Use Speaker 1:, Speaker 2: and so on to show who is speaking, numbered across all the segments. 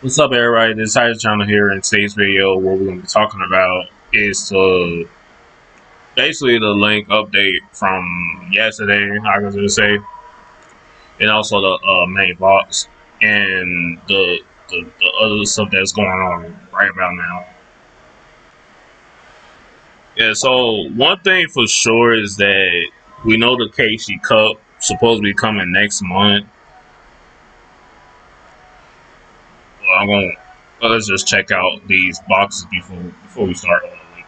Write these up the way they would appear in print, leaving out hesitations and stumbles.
Speaker 1: What's up, everybody? This is Tiger Channel here. In today's video, what we're going to be talking about is basically the link update from yesterday, I was going to say, and also the main box and the other stuff that's going on right about now. Yeah, so one thing for sure is that we know the KC Cup supposed to be coming next month. Well, let's just check out these boxes before we start on the link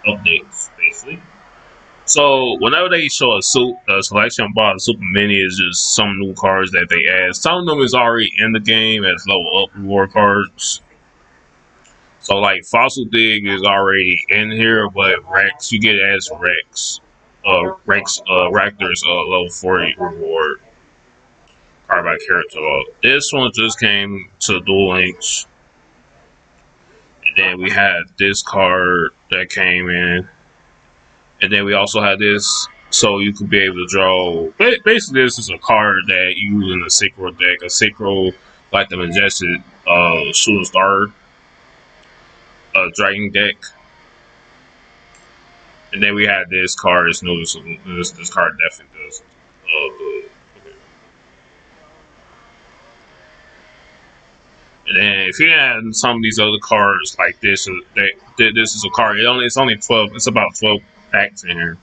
Speaker 1: updates, basically. So whenever they show a selection box, Super Mini is just some new cards that they add. Some of them is already in the game as level up reward cards. So like Fossil Dig is already in here, but Rex, you get it as Rex. Raptor's level 40 reward card by character. This one just came to Duel Links. And then we had this card that came in. And then we also had this, so you could be able to draw. Basically, this is a card that you use in a synchro deck. A synchro, like the Majestic Shooting Star Dragon deck. And then we had this card. It's noticeable. This card definitely does good. Okay. And then if you add some of these other cards like this, this is a card. It's only 12. It's about 12 packs in here.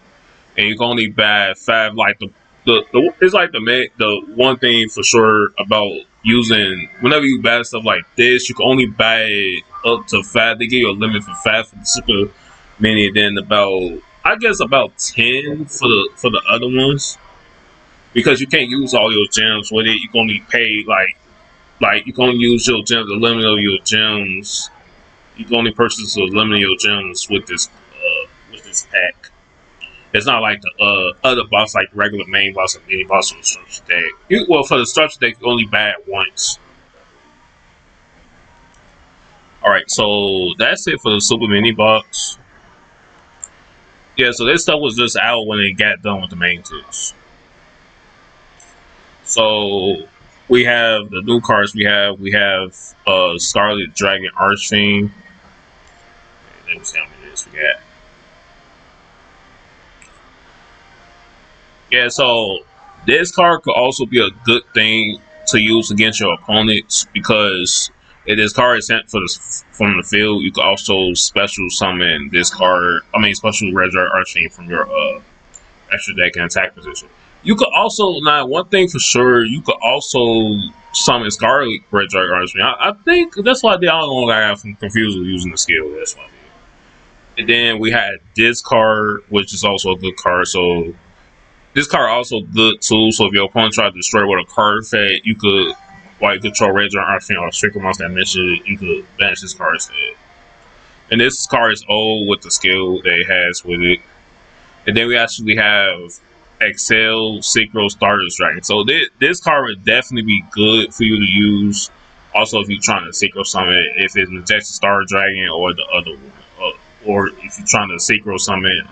Speaker 1: And you can only buy 5. Like it's like the one thing for sure about using whenever you buy stuff like this, you can only buy it up to 5. They give you a limit for 5 for the Super Mini, and then about 10 for the other ones, because you can't use all your gems with it. You can only pay like you can only use your gems, the limit of your gems. You can only purchase the limit of your gems with this pack. It's not like the other boss, like regular main boss and mini boss on the structure deck. Well, for the structure deck, you only buy it once. Alright, so that's it for the Super Mini box. Yeah, so this stuff was just out when it got done with the main tips. So we have the new cards we have. We have Scarlet Dragon Archfiend. Let me see how many of this we got. Yeah, so this card could also be a good thing to use against your opponents, because if this card is sent from the field, you could also special summon this card. Special Red Dragon Archfiend from your extra deck and attack position. You could also, now one thing for sure, you could also summon Scarlet Red Dragon Archfiend. I think that's why I did. I don't know, I got confused with using the skill. That's why I did. And then we had this card, which is also a good card. So this card also good too. So if your opponent tried to destroy with a card effect, you could, while you control Red Dragon Archfiend or Striker monster that mentioned, you could banish this card instead. And this card is old with the skill that it has with it. And then we actually have Excel Synchro Stardust Dragon. So this card would definitely be good for you to use. Also, if you're trying to synchro summon it, if it's Majestic Star Dragon or the other one, or if you're trying to synchro summon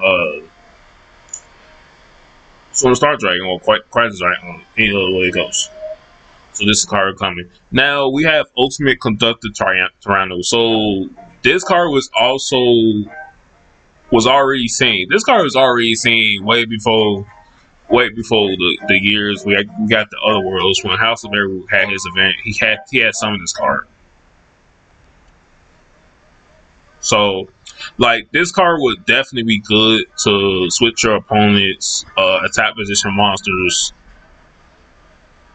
Speaker 1: Solar Star Dragon or Crisis Dragon, any other way it goes. So this card coming. Now we have Ultimate Conductor Tyranno. So this card was already seen. This card was already seen way before the years. We got the other worlds when House of Eru had his event. He had some of this card. So, like, this card would definitely be good to switch your opponent's attack position monsters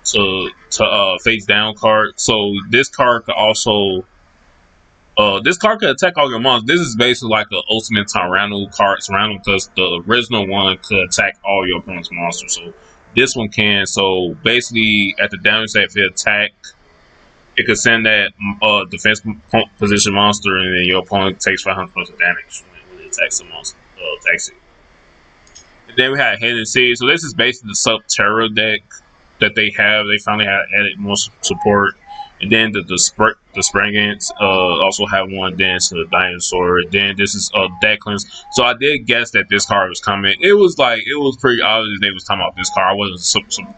Speaker 1: to face down card. So this card could also attack all your monsters. This is basically like an Ultimate Tyranno card, because the original one could attack all your opponent's monsters. So this one can. So basically, at the damage side, if it attack, it could send that defense position monster, and then your opponent takes 500 points of damage when it attacks the monster. Attacks it. And then we had Hidden Sea. So this is basically the Subterra deck that they have. They finally had added more support. And then the Spring Ants also have one. Then to the Dinosaur. Then this is deck cleanse. So I did guess that this card was coming. It was pretty obvious they was talking about this card. I wasn't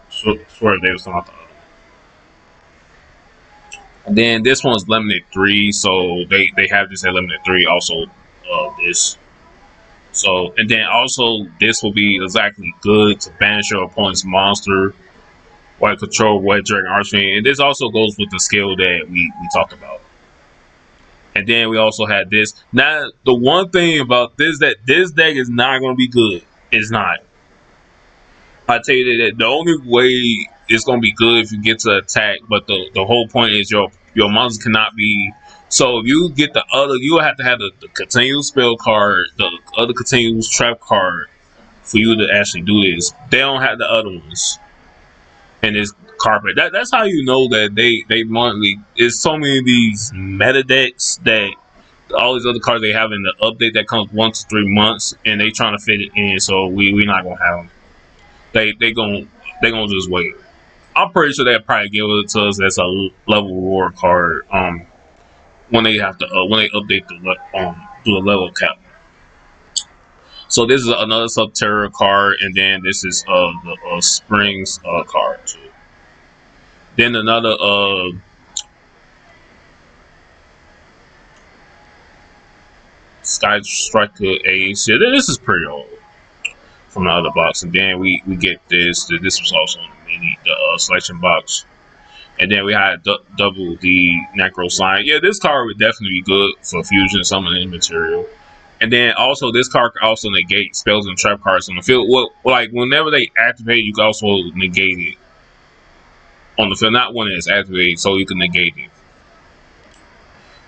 Speaker 1: sure if they was talking about the other. And then this one's limited 3, so they have this at limited 3 also. This. So, and then also this will be exactly good to banish your opponent's monster, white control, white dragon archfiend, and this also goes with the skill that we talked about. And then we also had this. Now, the one thing about this that this deck is not going to be good. It's not. I tell you that the only way it's going to be good if you get to attack, but the whole point is your monsters cannot be. So if you get the other, you have to have the continuous spell card, the other continuous trap card for you to actually do this. They don't have the other ones in this carpet. That's how you know that they monthly. It's so many of these meta decks that all these other cards they have in the update that comes 1 to 3 months, and they trying to fit it in. So we not gonna have them. They gonna just wait. I'm pretty sure they'll probably give it to us as a level reward card. When they have to when they update do the level cap. So this is another Subterra card, and then this is the Springs card too. Then another Sky Striker Ace. Yeah, this is pretty old from the other box. And then we get this. This was also in the mini selection box. And then we had double the Necro Sign. Yeah, this card would definitely be good for fusion summoning material. And then also this card can also negate spells and trap cards on the field. Well, like whenever they activate, you can also negate it on the field. Not when it's activated, so you can negate it.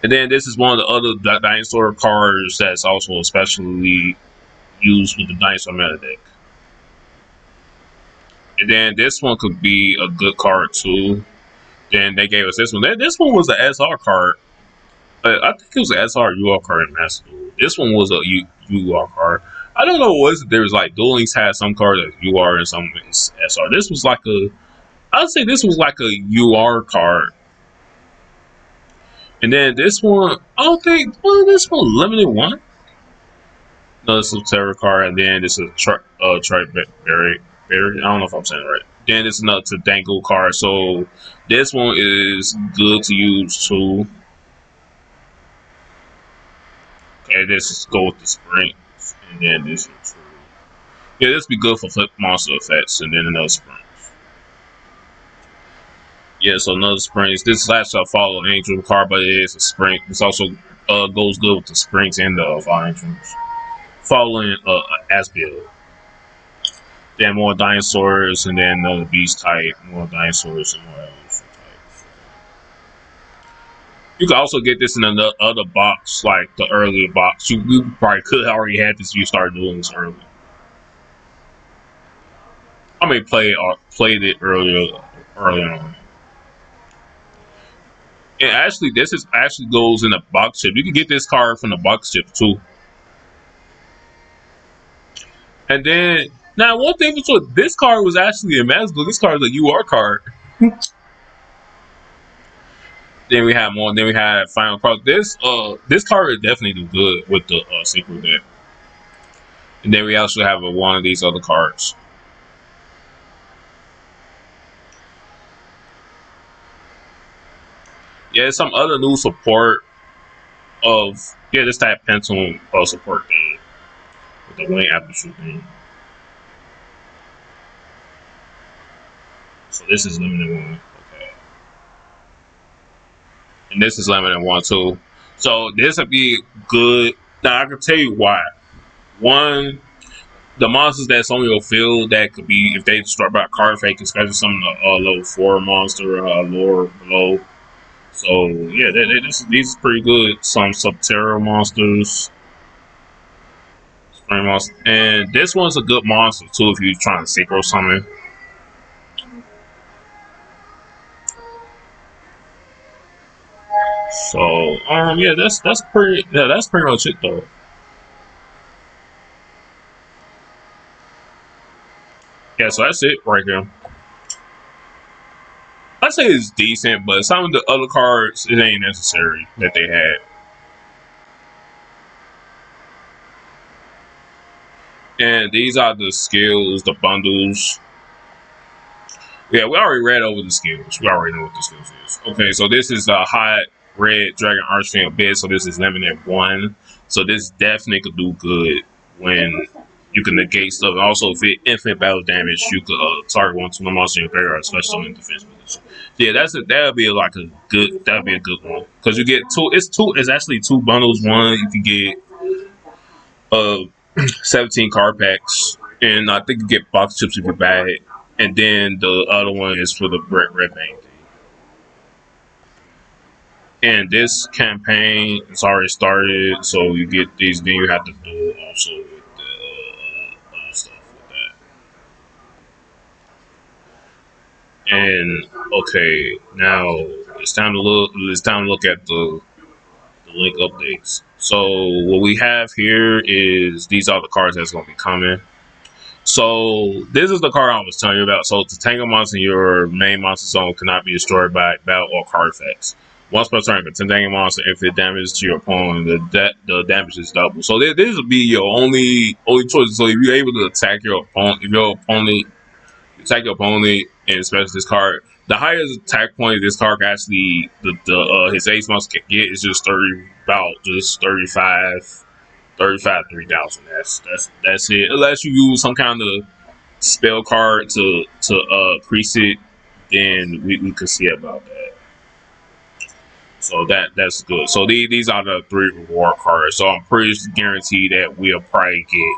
Speaker 1: And then this is one of the other dinosaur cards that's also especially used with the dinosaur meta deck. And then this one could be a good card too. Then they gave us this one. This one was an SR card. I think it was an SR UR card in Master Duel. This one was a UR card. I don't know what there was like Duel Links had some cards that UR and some SR. This was like I'd say this was like a UR card. And then this one, I don't think, well, this one limited 1. No, this is a Terror card, and then this is a Berry. I don't know if I'm saying it right. Then it's another to Dangle card. So this one is good to use too. Okay, this is go with the Springs, and then this is yeah, this be good for flip monster effects, and then another Springs. Yeah, so another Springs. This last follow Angel card, but it is a Spring. This also goes good with the Springs and the Follow Angels. Following Asbiel. Then more dinosaurs, and then another beast type, more dinosaurs, and more elephant type. You can also get this in another other box, like the earlier box. You probably could already had this if you started doing this early. I mean, played it early on. And actually, this is actually goes in a box chip. You can get this card from the box chip too. And then now one thing was this card was actually a magical. This card is a UR card. Then we have more. Then we have final card. This card is definitely do good with the secret deck. And then we also have one of these other cards. Yeah, some other new support of this type pencil support thing with the wing aperture thing. So this is limited 1. Okay. And this is limited 1 too. So this would be good. Now I can tell you why. One, the monsters that's on your field that could be if they start by card fake, especially some of the level 4 monster lower below. So yeah, these are pretty good. Some Subterra monsters, spring monster, and this one's a good monster too if you're trying to synchro summon. So yeah, that's pretty much it though. Yeah, so that's it right here. I say it's decent, but some of the other cards it ain't necessary that they had. And these are the skills, the bundles. Yeah, we already read over the skills. We already know what the skills is. Okay, so this is a hot red dragon archfiend bid. So this is limited one. So this definitely could do good when you can negate stuff. Also, if it infinite battle damage, you could target one to the monster in your graveyard, especially in defense position. Yeah, that'd be like a good. That'd be a good one because you get two. It's two. It's actually two bundles. One you can get 17 card packs, and I think you get box chips if you buy it. And then the other one is for the red vein thing. And this campaign is already started, so you get these. Then you have to do also with the other stuff with that. And okay, now it's time to look. It's time to look at the link updates. So what we have here is these are the cards that's going to be coming. So this is the card I was telling you about. So to tangle monster in your main monster zone cannot be destroyed by battle or card effects. Once per turn, if tangle monster, if it damages to your opponent, the damage is double. So this will be your only choice. So if you're able to attack your opponent, and especially this card, the highest attack point this card can actually his ace monster can get is just 35 3,000. That's it. Unless you use some kind of spell card to increase it, then we could see about that. So that's good. So these are the 3 reward cards. So I'm pretty guaranteed that we'll probably get.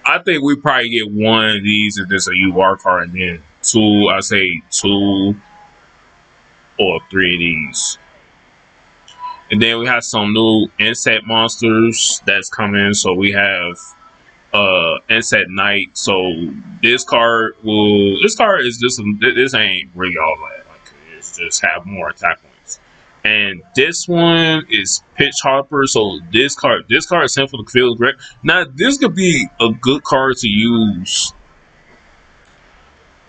Speaker 1: I think we probably get one of these if there's a UR card, and then two. I say 2 or 3 of these. And then we have some new insect monsters that's coming. So we have Insect Knight. So this card is just this ain't really all that. Like it's just have more attack points. And this one is Pitch Hopper. So this card is sent for the field correct. Now this could be a good card to use.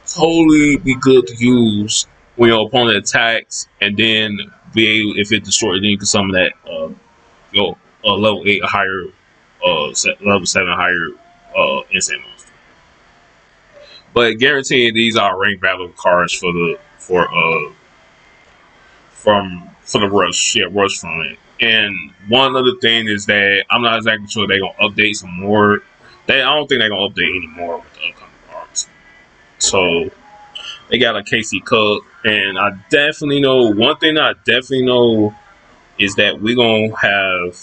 Speaker 1: Totally be good to use when your opponent attacks, and then be able, if it destroys, then you can summon that level 8 higher, level 7 higher insect monster. But guaranteeing these are ranked battle cards for the rush. Yeah, rush from it. And one other thing is that I'm not exactly sure they're gonna update some more. I don't think they're gonna update any more with the upcoming cards. So they got a KC Cup, and I definitely know one thing I definitely know is that we're gonna have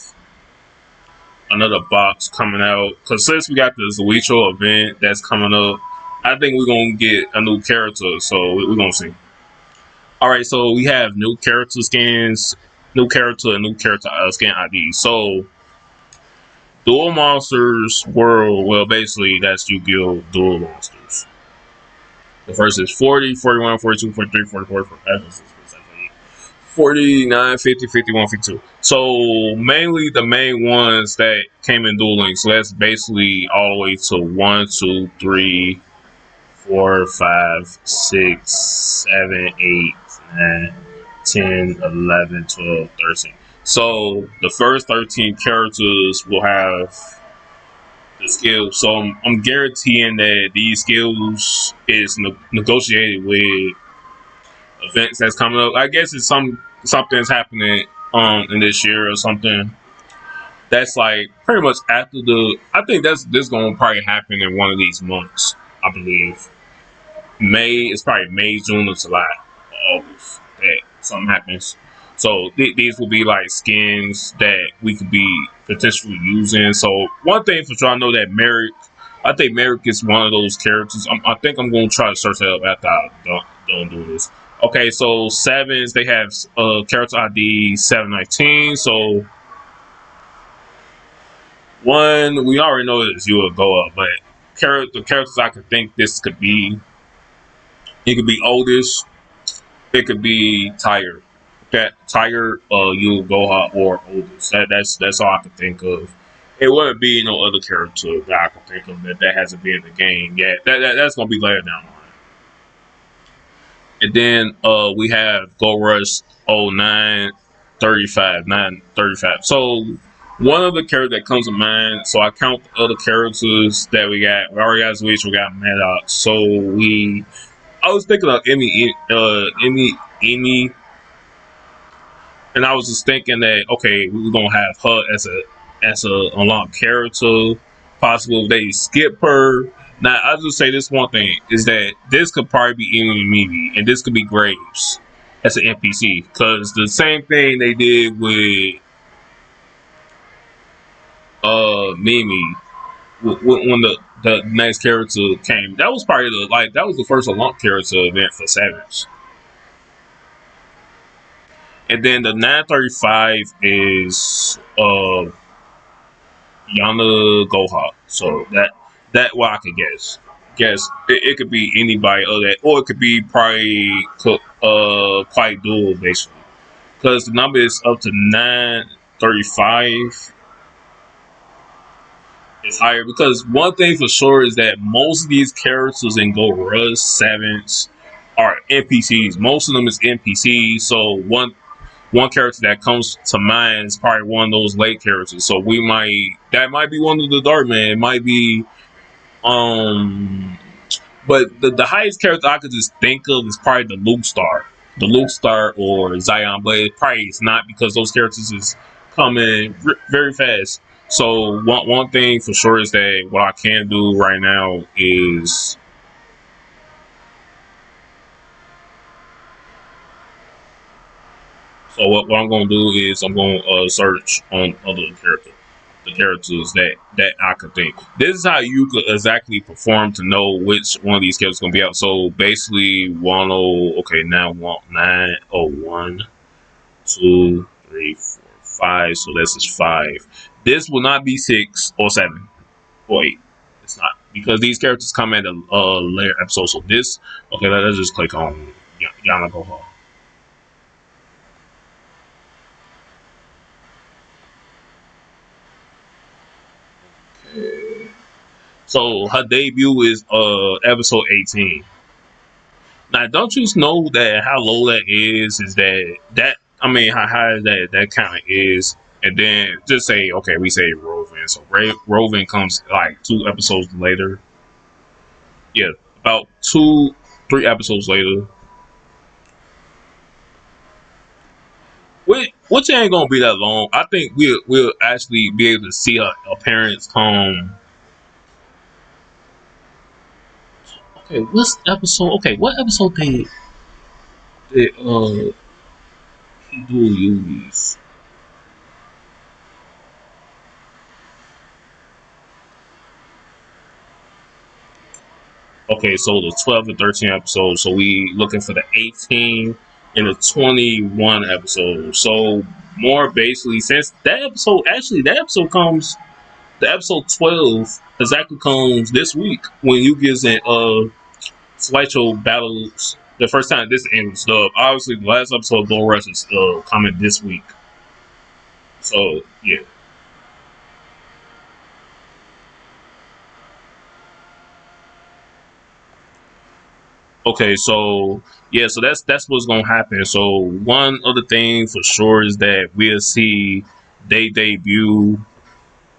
Speaker 1: another box coming out, because since we got the Yugioh event that's coming up, I think we're gonna get a new character. So we're gonna see. All right, so we have new character skins, new character, and new character skin ID. So dual monsters world. Well, basically that's Yu-Gi-Oh! Dual monsters. The first is 40, 41, 42, 43, 44, 45, 49, 50, 51, 52. So mainly the main ones that came in Duel Links. So that's basically all the way to 1, 2, 3, 4, 5, 6, 7, 8, 9, 10, 11, 12, 13. So the first 13 characters will have the skills. So I'm guaranteeing that these skills is negotiated with events that's coming up. I guess it's something's happening in this year or something. That's like pretty much after I think this gonna probably happen in one of these months. I believe it's probably May, June, or July, or August that something happens. So these will be like skins that we could be potentially using. So one thing for sure, I know that Merrick. I think Merrick is one of those characters. I think I'm going to try to search that up after I don't do this. Okay, so sevens, they have character ID 719. So one we already know is Yugioh, but the characters I could think this could be. It could be Oldish. It could be Tiger. That Tiger, Yugioh, or Oldish. That's all I could think of. It wouldn't be no other character that I could think of that hasn't been in the game yet. That's gonna be later down the line. And then we have Go Rush 09 35 9 35. So one of the characters that comes to mind, so I count the other characters that we got. We already got Switch, we got Maddox. So I was thinking of Emmy, and I was just thinking that okay, we were gonna have her as a unlocked character. Possible if they skip her. Now I'll just say this one thing is that this could probably be Emmy Mimi, and this could be Graves as an NPC because the same thing they did with Mimi when the next character came. That was probably that was the first unlocked character event for Savage. And then the 935 is Yana Goha. So that what I could guess. Guess it could be anybody other that, or it could be probably quite dual basically. Because the number is up to 935 is higher. Because one thing for sure is that most of these characters in Go Rush, Savage are NPCs. Most of them is NPCs. So one character that comes to mind is probably one of those late characters. So that might be one of the Darkman. It might be but the highest character I could just think of is probably the Luke Star. The Luke Star or Zion, but it probably is not because those characters is coming very fast. So one thing for sure is that what I can do right now is so what I'm gonna do is I'm gonna search on other characters, the characters that I could think. This is how you could exactly perform to know which one of these characters gonna be out. So basically, 10 okay now 901, 2, 3, 4, 5. So this is 5. This will not be 6 or 7 or 8. It's not because these characters come at a later episode. So this okay. Let's just click on Yana Goha. So her debut is episode 18. Now don't you know that how low that is that I mean how high that kind of is, and then just say okay we say Rovin. So Rovin comes like 2 episodes later. Yeah, about 2 3 episodes later. Which ain't gonna be that long. I think we'll actually be able to see her parents come. Okay, what's episode? Okay, what episode they do use? Okay, so the 12 and 13 episodes. So we looking for the 18 and the 21 episodes. So more basically, since that episode comes, the episode 12 exactly comes this week when you gives it Slideshow battles the first time this ends up. Obviously, the last episode of Gold Rush is coming this week. So yeah. Okay, so yeah, so that's what's gonna happen. So one other thing for sure is that we'll see they debut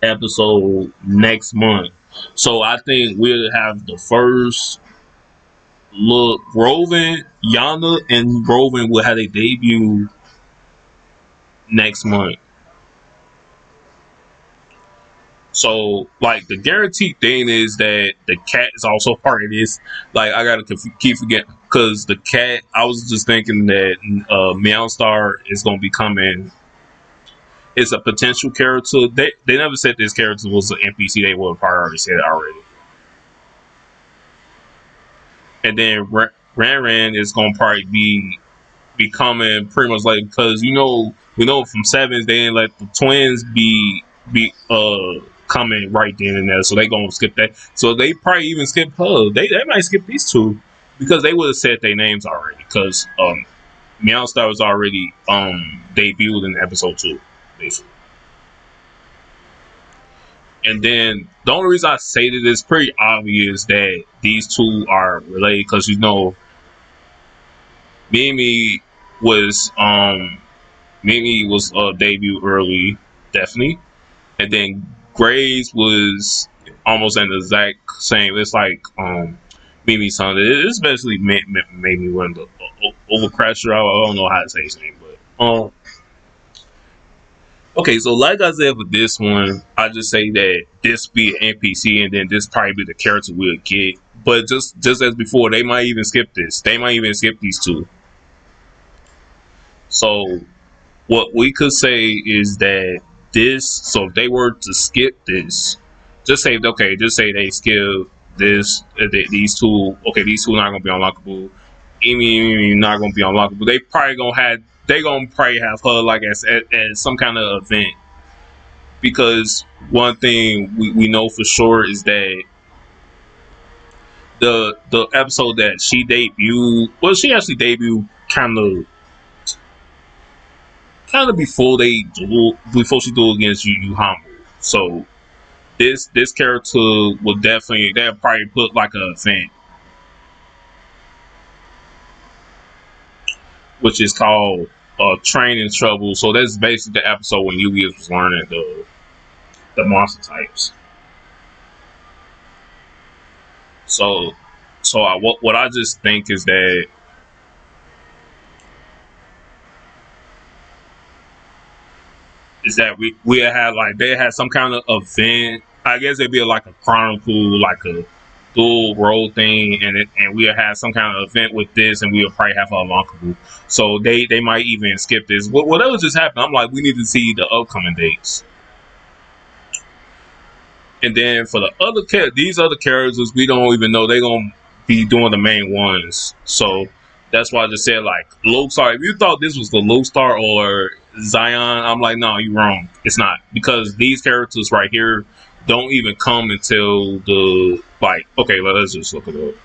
Speaker 1: episode next month. So I think we'll have the first look. Roven, Yana, and Roven will have a debut next month. So, like, the guaranteed thing is that the cat is also part of this. Like, I gotta keep forgetting because the cat. I was just thinking that Meow Star is gonna be coming. It's a potential character. They never said this character was an NPC. They would have probably already said it already. And then Ran is gonna probably be becoming pretty much like because we know from sevens they didn't let the twins be coming right then and there, so they gonna skip that. So they probably even skip her. They might skip these two because they would have said their names already because Meowstar was already debuted in episode 2 basically. And then the only reason I say that it's pretty obvious that these two are related because Mimi was Mimi was debut early, definitely, and then Graves was almost in the exact same. It's like Mimi Son. It especially made me want to Overcrasher. I don't know how to say his name, but okay. So like I said for this one, I just say that this be an NPC, and then this probably be the character we'll get. But just as before, they might even skip this. They might even skip these two. So what we could say is that this. So if they were to skip this, just say okay. Just say they skip this. These two. Okay, these two not gonna be unlockable. Amy not gonna be unlockable. They probably gonna have. They gonna probably have her like as some kind of event, because one thing we know for sure is that the episode that she debuted, well, she actually debuted kind of before she dueled against Yugioh. So this character will definitely, they'll probably put like a event, which is called Training Trouble. So that's basically the episode when Yugioh was learning the monster types. So what I just think is that we had like they had some kind of event. I guess it'd be like a chronicle, like a dual role thing, and we'll have some kind of event with this, and we'll probably have a unlockable. So they might even skip this. Whatever just happened, I'm like, we need to see the upcoming dates. And then for the these other characters, we don't even know they're gonna be doing the main ones. So that's why I just said like Low Star. If you thought this was the Low Star or Zion, I'm like, no, you're wrong. It's not, because these characters right here don't even come until the like. Okay, let's just look it up.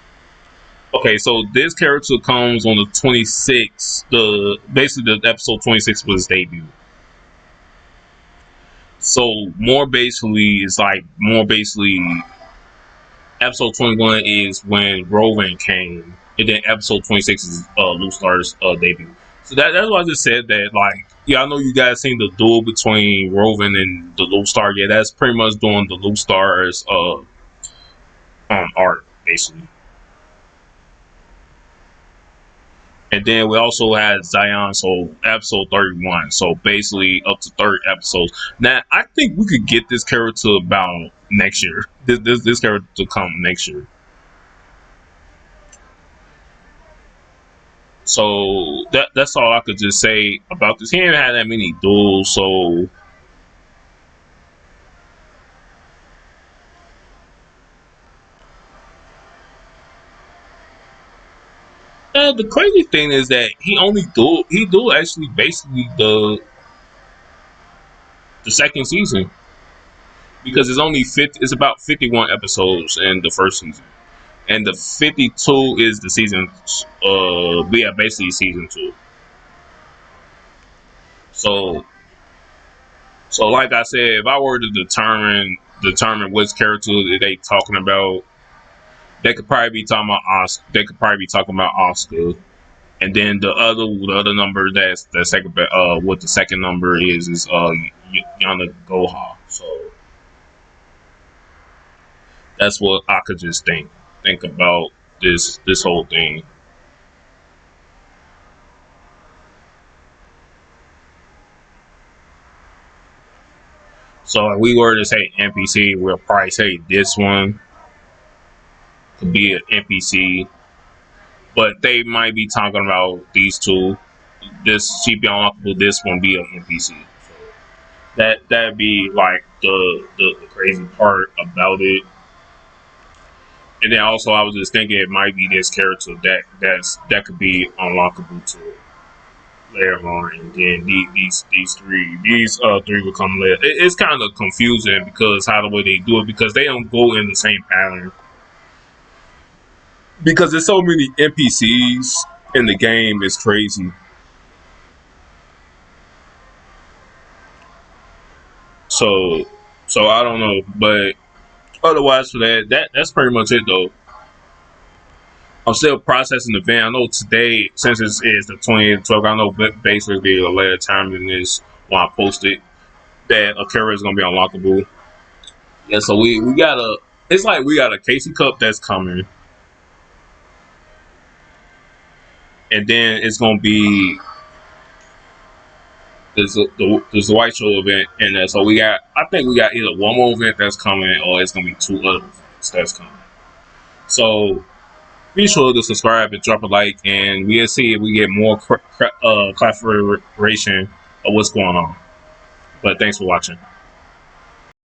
Speaker 1: Okay, so this character comes on the 26th. The basically the episode 26 was his debut. So more basically episode 21 is when Rowan came, and then episode 26 is Lustar's debut. So that's why I just said that. Like, yeah, I know you guys seen the duel between Rowan and the Lustar. Yeah, that's pretty much doing the Lustar's art basically. And then we also had Zion, so episode 31. So basically up to 30 episodes. Now I think we could get this character about next year. This character to come next year. So that's all I could just say about this. He ain't had that many duels, so the crazy thing is that he duel actually basically the second season, because it's only 50. It's about 51 episodes in the first season, and the 52 is the season. Yeah, basically season two. So like I said, if I were to determine which character they talking about, they could probably be talking about Oscar. They could probably be talking about Oscar, and then the other number that's the second. What the second number is Yana Goha. So that's what I could just think about this whole thing. So if we were to say NPC, we'll probably say this one could be an NPC, but they might be talking about these two. This she be unlockable. This one be an NPC. So that'd be like the crazy part about it. And then also I was just thinking it might be this character that could be unlockable to later on, and then these three will come later. It's kind of confusing because how the way they do it, because they don't go in the same pattern, because there's so many NPCs in the game. It's crazy. So I don't know, but otherwise for that's pretty much it though. I'm still processing the van. I know today, since it is the 20th, 12th, I know basically a later time than this when I post it, that a carrier is gonna be unlockable. Yeah, so we got a. It's like we got a Casey Cup that's coming. and then it's gonna be there's the White Show event, and so we got I think we got either one more event that's coming or it's gonna be two other events that's coming. So be sure to subscribe and drop a like, and we'll see if we get more collaboration of what's going on. But thanks for watching.